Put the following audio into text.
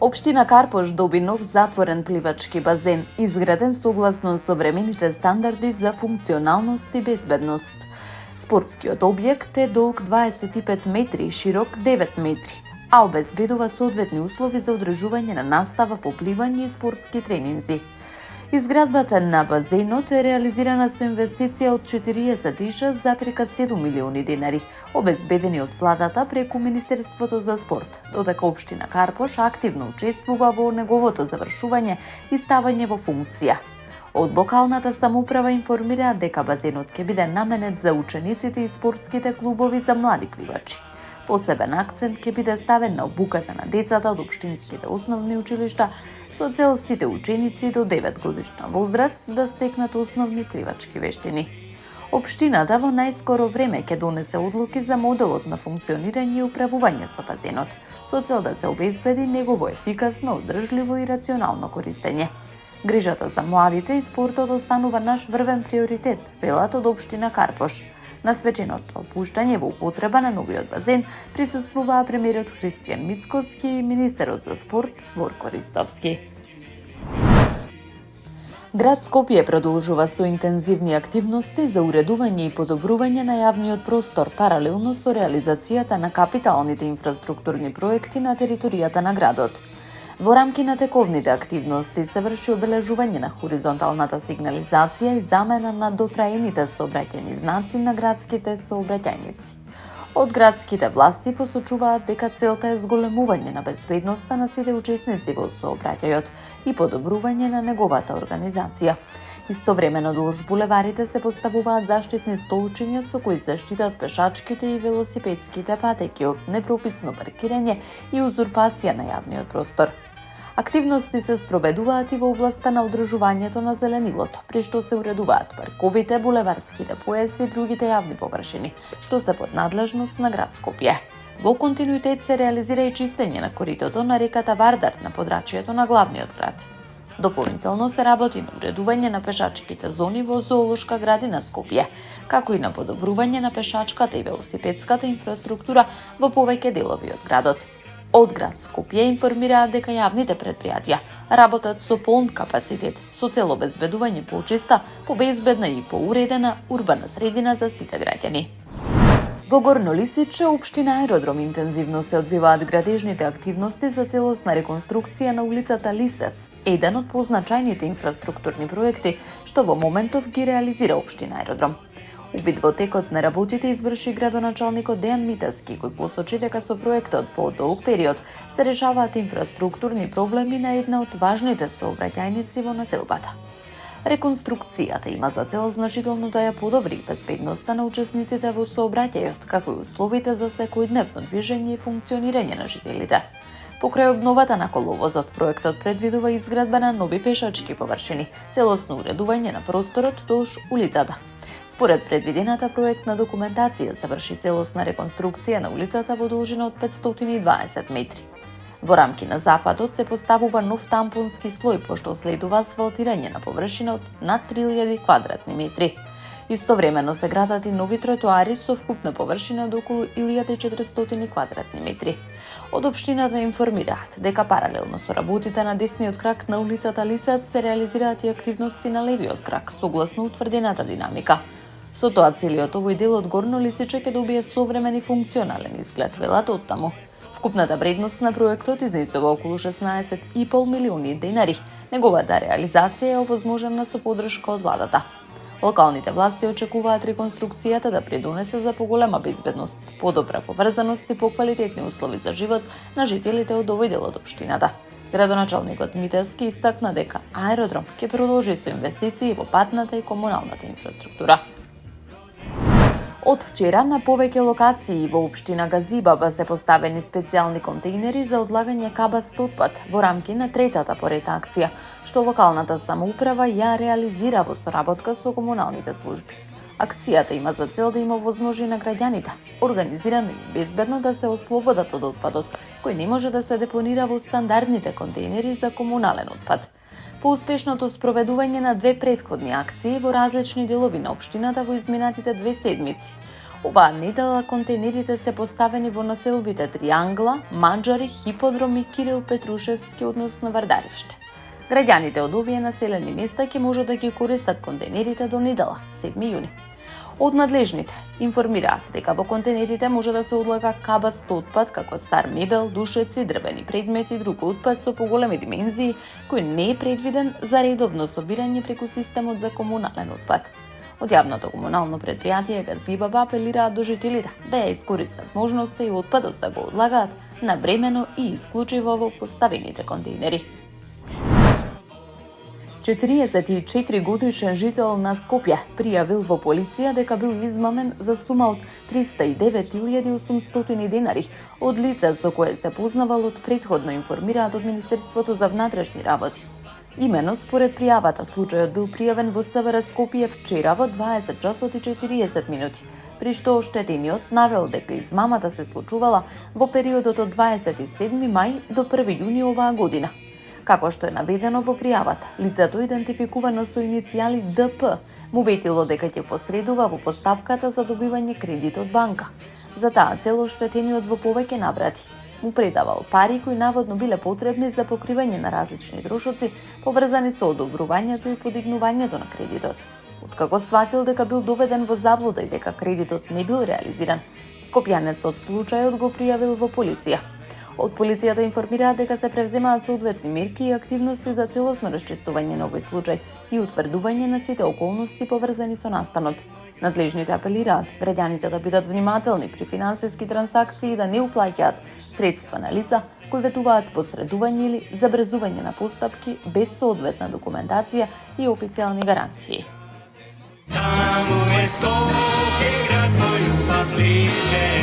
Општина Карпош доби нов затворен пливачки базен, изграден согласно современите стандарди за функционалност и безбедност. Спортскиот објект е долг 25 метри и широк 9 метри, а обезбедува соодветни услови за одржување на настава по пливање и спортски тренинзи. Изградбата на базенот е реализирана со инвестиција од 46,7 милиони денари, обезбедени од владата преку Министерството за спорт, додека општина Карпош активно учествува во неговото завршување и ставање во функција. Од локалната самоуправа информираат дека базенот ќе биде наменет за учениците и спортските клубови за млади пливачи. Посебен акцент ќе биде ставен на обуката на децата од општинските основни училишта со цел сите ученици до 9 годишна возраст да стекнат основни пливачки вештини. Општината во најскоро време ќе донесе одлуки за моделот на функционирање и управување со базенот, со цел да се обезбеди негово ефикасно, одржливо и рационално користење. Грижата за младите и спортот останува наш врвен приоритет, велат од општина Карпош. На свеченото опуштање во употреба на новиот базен присуствуваа премиерот Христијан Мицкоски и министерот за спорт Ворко Ристовски. Град Скопје продолжува со интензивни активности за уредување и подобрување на јавниот простор паралелно со реализацијата на капиталните инфраструктурни проекти на територијата на градот. Во рамки на тековните активности се врши обележување на хоризонталната сигнализација и замена на дотраените сообраќајни знаци на градските сообраќајници. Од градските власти посочуваат дека целта е зголемување на безбедноста на сите учесници во сообраќајот и подобрување на неговата организација. Истовремено долж булеварите се поставуваат заштитни столчиња со кои се штитат пешачките и велосипедските патеки од непрописно паркирање и узурпација на јавниот простор. Активности се спроведуваат и во областа на одржувањето на зеленилото, при што се уредуваат парковите, булеварските појаси и другите јавни површини, што се под надлежност на град Скопје. Во континуитет се реализира и чистење на коритото на реката Вардар на подрачјето на главниот град. Дополнително се работи на уредување на пешачките зони во зоолошка градина Скопје, како и на подобрување на пешачката и велосипедската инфраструктура во повеќе делови од градот. Од град Скопје информираат дека јавните предпријатија работат со полн капацитет со цел обезбедување почиста, побезбедна и поуредена урбана средина за сите граѓани. Во Горно Лисиче, општина Аеродром, интензивно се одвиваат градежните активности за целосна реконструкција на улицата Лисец, еден од позначајните инфраструктурни проекти што во моментов ги реализира општина Аеродром. Увид во текот на работите изврши градоначалникот Дејан Митаски, кој посочи дека со проектот по долг период се решаваат инфраструктурни проблеми на една од важните сообраќајници во населбата. Реконструкцијата има за цел значително да ја подобри безбедноста на учесниците во сообраќајот, како и условите за секојдневно движење и функционирање на жителите. Покрај обновата на коловозот, проектот предвидува изградба на нови пешачки површини, целосно уредување на просторот долж улицата. Според предвидената проектна документација се врши целосна реконструкција на улицата во должина од 520 метри. Во рамки на зафатот се поставува нов тампонски слој, пошто следува асфалтирање на површина од над 3000 квадратни метри. Истовремено се градат и нови тротоари со вкупна површина од околу 1400 квадратни метри. Од општината информираат дека паралелно со работите на десниот крак на улицата Лисец се реализираат и активности на левиот крак, согласно утврдената динамика. Со тоа целиот овој дел од Горно Лисиче ќе добие современ и функционален изглед, велат оттаму. Вкупната вредност на проектот изнесува околу 16,5 милиони денари. Неговата реализација е овозможена со поддршка од владата. Локалните власти очекуваат реконструкцијата да придонесе за поголема безбедност, подобра поврзаност и поквалитетни услови за живот на жителите од овој дел од општината. Градоначалникот Митаски истакна дека Аеродром ќе продолжи со инвестиции во патната и комуналната инфраструктура. Од вчера на повеќе локации во општина Газибаба се поставени специјални контейнери за одлагање кабаст отпад во рамки на третата поред акција, што локалната самоуправа ја реализира во соработка со комуналните служби. Акцијата има за цел да им овозможи на граѓаните организирано и безбедно да се ослободат од отпадот, кој не може да се депонира во стандардните контейнери за комунален отпад. По успешното спроведување на две претходни акции во различни делови на општината во изминатите 2 седмици, Оваа недела контейнерите се поставени во населбите Триангла, Маџари, Хиподром и Кирил Петрушевски, односно Вардариште. Граѓаните од овие населени места ќе можат да ги користат контейнерите до недела, 7 јуни. Од надлежните информираат дека во контейнерите може да се одлага кабаст отпад како стар мебел, душеци, дрвени предмети и друг отпад со поголеми димензии кој не е предвиден за редовно собирање преку системот за комунален отпад. Од јавното комунално предпријатие ГЗИББ апелираат до жителите да ја искористат можноста и отпадот да го одлагаат навремено и исклучиво во поставените контейнери. 44 годишен жител на Скопје пријавил во полиција дека бил измамен за сума од 309.800 денари од лице со кое се познавал од претходно, информираат од Министерството за внатрешни работи. Имено според пријавата случајот бил пријавен во СВР Скопје вчера во 20 часот и 40 минути, при што оштетениот навел дека измамата се случувала во периодот од 27 мај до 1 јуни оваа година. Како што е наведено во пријавата, лицето идентификувано со иницијали ДП му ветило дека ќе посредува во постапката за добивање кредит од банка. За таа цел оштетениот во повеќе наврати му предавал пари кои наводно биле потребни за покривање на различни трошоци поврзани со одобрувањето и подигнувањето на кредитот. Откако сватил дека бил доведен во заблуда и дека кредитот не бил реализиран, скопјанецот случајот го пријавил во полиција. Од полицијата информираат дека се превземаат соодветни мерки и активности за целосно расчистување на овој случај и утврдување на сите околности поврзани со настанот. Надлежните апелираат граѓаните да бидат внимателни при финансиски трансакции и да не уплаќаат средства на лица кои ветуваат посредување или забрзување на постапки без соодветна документација и официјални гаранции. Таму е Скопје, град мој љубав ближе.